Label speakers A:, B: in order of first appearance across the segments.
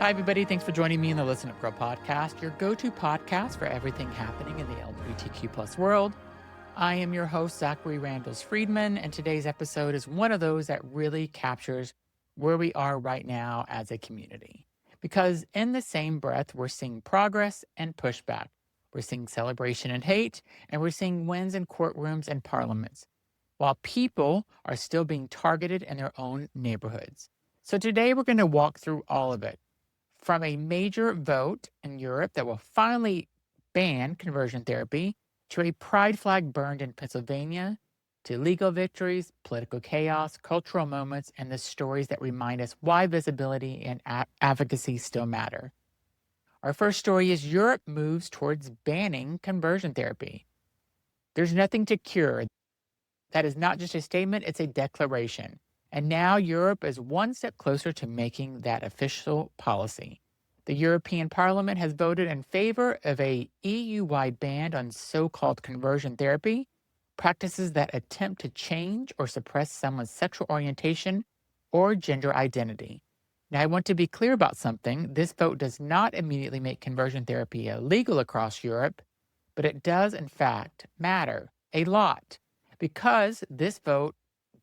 A: Hi, everybody. Thanks for joining me in the Listen Up Girl podcast, your go-to podcast for everything happening in the LGBTQ plus world. I am your host, Zachary Randles-Friedman, and today's episode is one of those that really captures where we are right now as a community. Because in the same breath, we're seeing progress and pushback. We're seeing celebration and hate, and we're seeing wins in courtrooms and parliaments, while people are still being targeted in their own neighborhoods. So today we're going to walk through all of it. From a major vote in Europe that will finally ban conversion therapy, to a pride flag burned in Pennsylvania, to legal victories, political chaos, cultural moments, and the stories that remind us why visibility and advocacy still matter. Our first story is Europe moves towards banning conversion therapy. There's nothing to cure. That is not just a statement, it's a declaration. And now Europe is one step closer to making that official policy. The European Parliament has voted in favor of a EU-wide ban on so-called conversion therapy, practices that attempt to change or suppress someone's sexual orientation or gender identity. Now, I want to be clear about something. This vote does not immediately make conversion therapy illegal across Europe, but it does, in fact, matter a lot, because this vote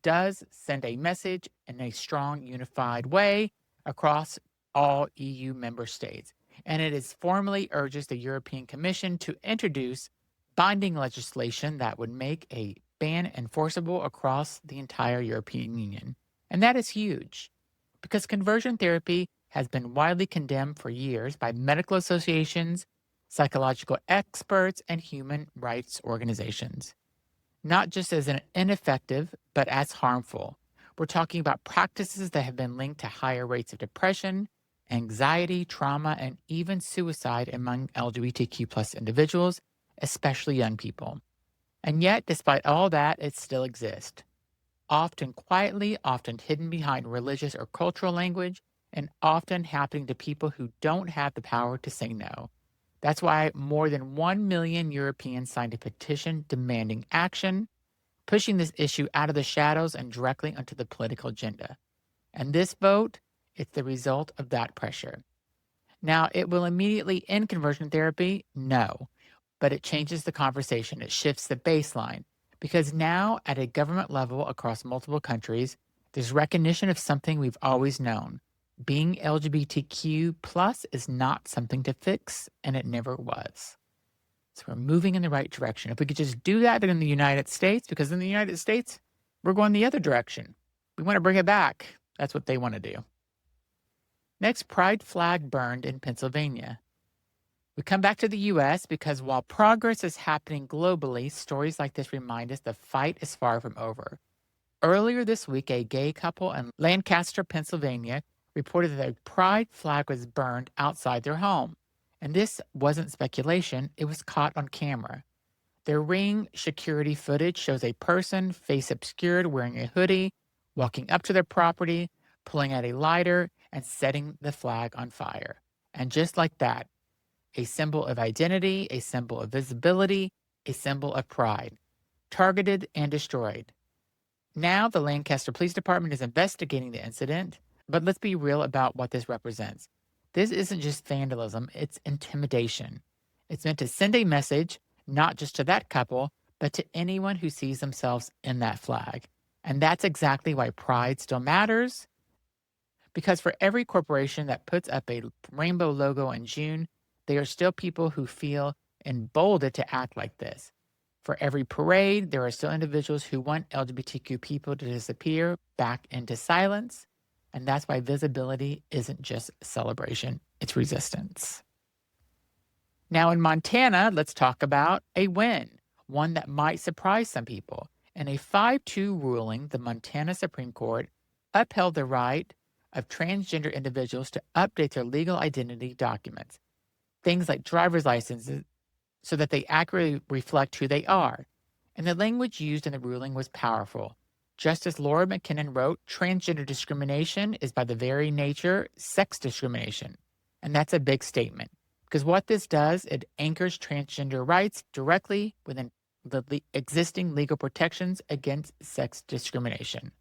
A: does send a message in a strong, unified way across all EU member states. And it is formally urges the European Commission to introduce binding legislation that would make a ban enforceable across the entire European Union. And that is huge, because conversion therapy has been widely condemned for years by medical associations, psychological experts, and human rights organizations. Not just as ineffective, but as harmful. We're talking about practices that have been linked to higher rates of depression, anxiety, trauma, and even suicide among LGBTQ plus individuals, especially young people. And yet, despite all that, it still exists. Often quietly, often hidden behind religious or cultural language, and often happening to people who don't have the power to say no. That's why more than 1 million Europeans signed a petition demanding action, pushing this issue out of the shadows and directly onto the political agenda. And this vote, it's the result of that pressure. Now, it will immediately end conversion therapy? No, but it changes the conversation. It shifts the baseline, because now at a government level across multiple countries, there's recognition of something we've always known. Being LGBTQ plus is not something to fix, and it never was. So we're moving in the right direction. If we could just do that in the United States, because in the United States, we're going the other direction. We want to bring it back. That's what they want to do. Next, pride flag burned in Pennsylvania. We come back to the U.S. because while progress is happening globally, stories like this remind us the fight is far from over. Earlier this week, a gay couple in Lancaster, Pennsylvania, reported that a pride flag was burned outside their home. And this wasn't speculation, it was caught on camera. Their Ring security footage shows a person, face obscured, wearing a hoodie, walking up to their property, pulling out a lighter, and setting the flag on fire. And just like that, a symbol of identity, a symbol of visibility, a symbol of pride, targeted and destroyed. Now the Lancaster Police Department is investigating the incident, but let's be real about what this represents. This isn't just vandalism, it's intimidation. It's meant to send a message, not just to that couple, but to anyone who sees themselves in that flag. And that's exactly why pride still matters, because for every corporation that puts up a rainbow logo in June, there are still people who feel emboldened to act like this. For every parade, there are still individuals who want LGBTQ people to disappear back into silence. And that's why visibility isn't just celebration, it's resistance. Now in Montana, let's talk about a win, one that might surprise some people. In a 5-2 ruling, the Montana Supreme Court upheld the right of transgender individuals to update their legal identity documents, things like driver's licenses, so that they accurately reflect who they are. And the language used in the ruling was powerful. Justice Laura McKinnon wrote, "Transgender discrimination is by the very nature sex discrimination." And that's a big statement, because what this does, it anchors transgender rights directly within the existing legal protections against sex discrimination.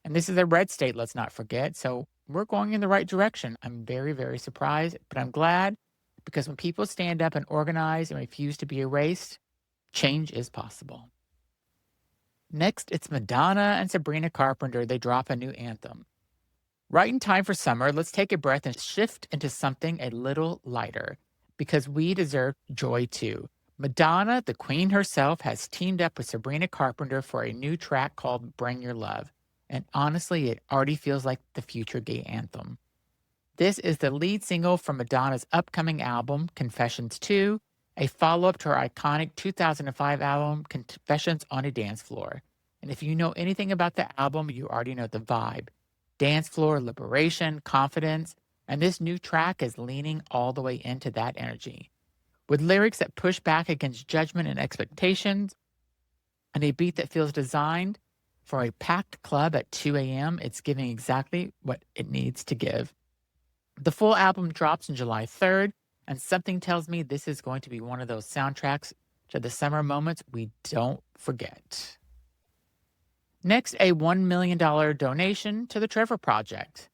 A: And this is a red state, let's not forget. So we're going in the right direction. I'm very, very surprised, but I'm glad because when people stand up and organize and refuse to be erased, change is possible. Next, it's Madonna and Sabrina Carpenter. They drop a new anthem. Right in time for summer, let's take a breath and shift into something a little lighter because we deserve joy too. Madonna, the queen herself, has teamed up with Sabrina Carpenter for a new track called Bring Your Love. And honestly, it already feels like the future gay anthem. This is the lead single from Madonna's upcoming album, Confessions 2, a follow-up to her iconic 2005 album, Confessions on a Dance Floor. And if you know anything about the album, you already know the vibe. Dance floor, liberation, confidence, and this new track is leaning all the way into that energy. With lyrics that push back against judgment and expectations, and a beat that feels designed for a packed club at 2 a.m., it's giving exactly what it needs to give. The full album drops on July 3rd, and something tells me this is going to be one of those soundtracks to the summer moments we don't forget. Next, a $1 million donation to the Trevor Project.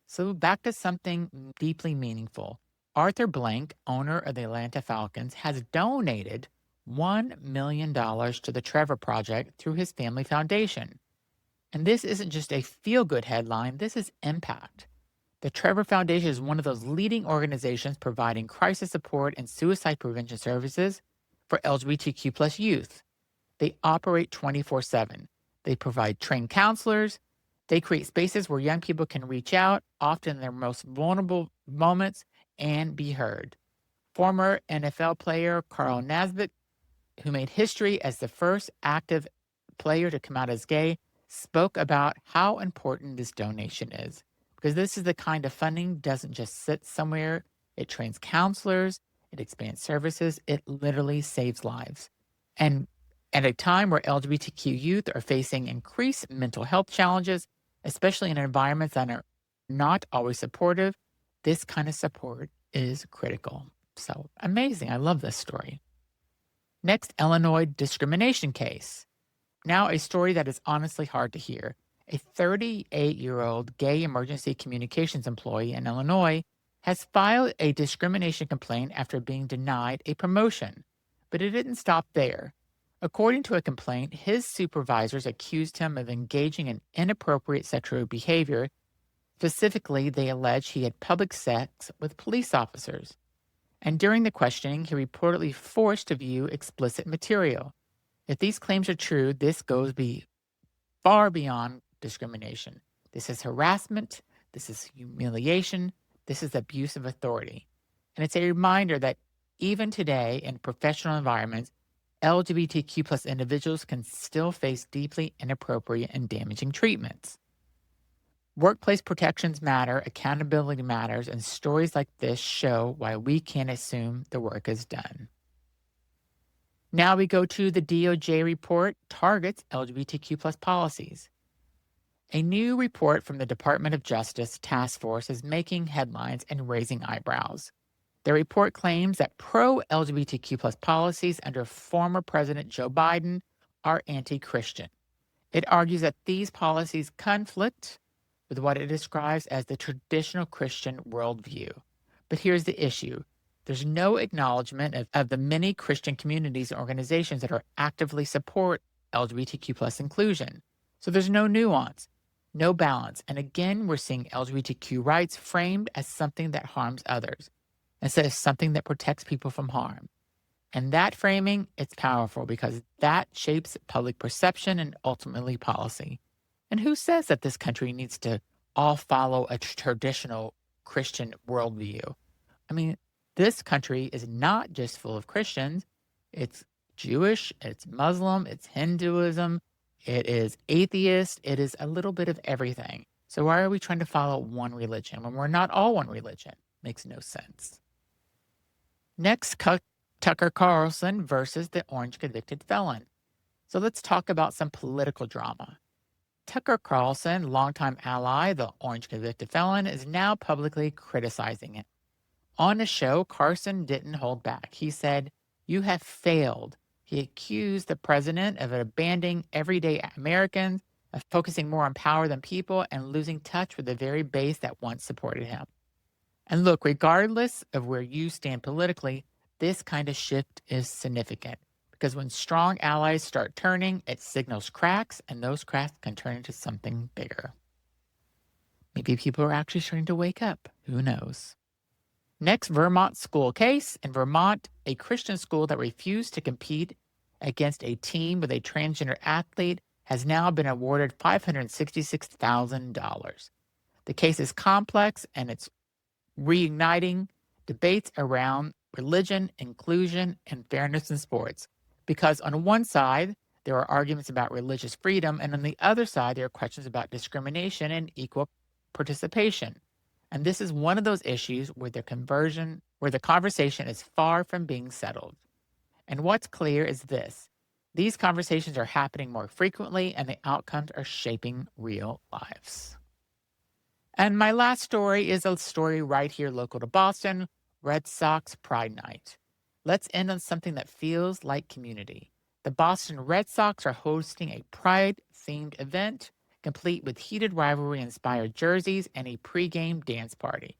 A: So back to something deeply meaningful. Arthur Blank, owner of the Atlanta Falcons, has donated $1 million to the Trevor Project through his family foundation. And this isn't just a feel-good headline, this is impact. The Trevor Foundation is one of those leading organizations providing crisis support and suicide prevention services for LGBTQ plus youth. They operate 24/7. They provide trained counselors. They create spaces where young people can reach out, often in their most vulnerable moments, and be heard. Former NFL player Carl Nassib, who made history as the first active player to come out as gay, spoke about how important this donation is. Because this is the kind of funding doesn't just sit somewhere. It trains counselors, it expands services, it literally saves lives. And at a time where LGBTQ youth are facing increased mental health challenges, especially in environments that are not always supportive, this kind of support is critical. So amazing. I love this story. Next, Illinois discrimination case. Now a story that is honestly hard to hear. A 38-year-old gay emergency communications employee in Illinois has filed a discrimination complaint after being denied a promotion. But it didn't stop there. According to a complaint, his supervisors accused him of engaging in inappropriate sexual behavior. Specifically, they alleged he had public sex with police officers. And during the questioning, he reportedly forced to view explicit material. If these claims are true, this goes far beyond discrimination. This is harassment. This is humiliation. This is abuse of authority. And it's a reminder that even today in professional environments, LGBTQ plus individuals can still face deeply inappropriate and damaging treatments. Workplace protections matter, accountability matters, and stories like this show why we can't assume the work is done. Now we go to the DOJ report targets LGBTQ plus policies. A new report from the Department of Justice Task Force is making headlines and raising eyebrows. The report claims that pro-LGBTQ plus policies under former President Joe Biden are anti-Christian. It argues that these policies conflict with what it describes as the traditional Christian worldview. But here's the issue. There's no acknowledgement of the many Christian communities and organizations that are actively support LGBTQ plus inclusion. So there's no nuance, no balance. And again, we're seeing LGBTQ rights framed as something that harms others instead of something that protects people from harm. And that framing, it's powerful because that shapes public perception and ultimately policy. And who says that this country needs to all follow a traditional Christian worldview? I mean, this country is not just full of Christians. It's Jewish, it's Muslim, it's Hinduism, it is atheist, it is a little bit of everything. So why are we trying to follow one religion when we're not all one religion? Makes no sense. Next, Tucker Carlson versus the orange convicted felon. So let's talk about some political drama. Tucker Carlson, longtime ally, the orange convicted felon, is now publicly criticizing it. On the show, Carlson didn't hold back. He said, "You have failed." He accused the president of abandoning everyday Americans of focusing more on power than people and losing touch with the very base that once supported him. And look, regardless of where you stand politically, this kind of shift is significant because when strong allies start turning, it signals cracks, and those cracks can turn into something bigger. Maybe people are actually starting to wake up. Who knows? Next, Vermont school case. In Vermont, a Christian school that refused to compete against a team with a transgender athlete has now been awarded $566,000. The case is complex and it's reigniting debates around religion, inclusion, and fairness in sports. Because on one side, there are arguments about religious freedom, and on the other side, there are questions about discrimination and equal participation. And this is one of those issues where the conversation is far from being settled. And what's clear is this: these conversations are happening more frequently, and the outcomes are shaping real lives. And my last story is a story right here local to Boston, Red Sox Pride Night. Let's end on something that feels like community. The Boston Red Sox are hosting a Pride-themed event, complete with heated rivalry-inspired jerseys and a pregame dance party.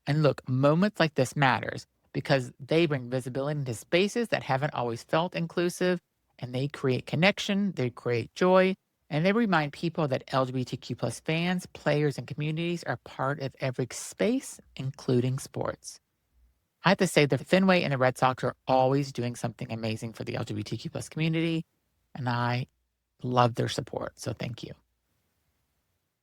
A: And look, moments like this matters because they bring visibility into spaces that haven't always felt inclusive, and they create connection, they create joy, and they remind people that LGBTQ plus fans, players, and communities are part of every space, including sports. I have to say the Fenway and the Red Sox are always doing something amazing for the LGBTQ plus community, and I love their support, so thank you.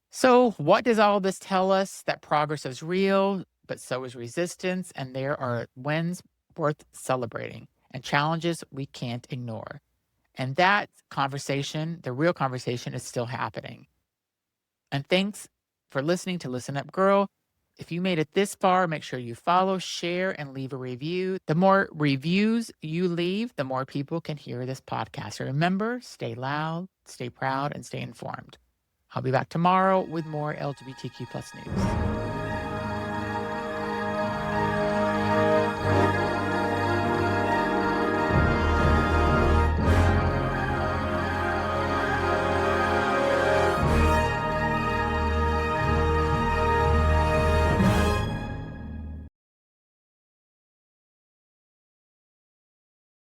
A: So what does all this tell us? That progress is real, but so is resistance, and there are wins worth celebrating and challenges we can't ignore. And that conversation, the real conversation, is still happening. And thanks for listening to Listen Up Girl. If you made it this far, make sure you follow, share, and leave a review. The more reviews you leave, the more people can hear this podcast. So remember, stay loud, stay proud, and stay informed. I'll be back tomorrow with more LGBTQ plus news.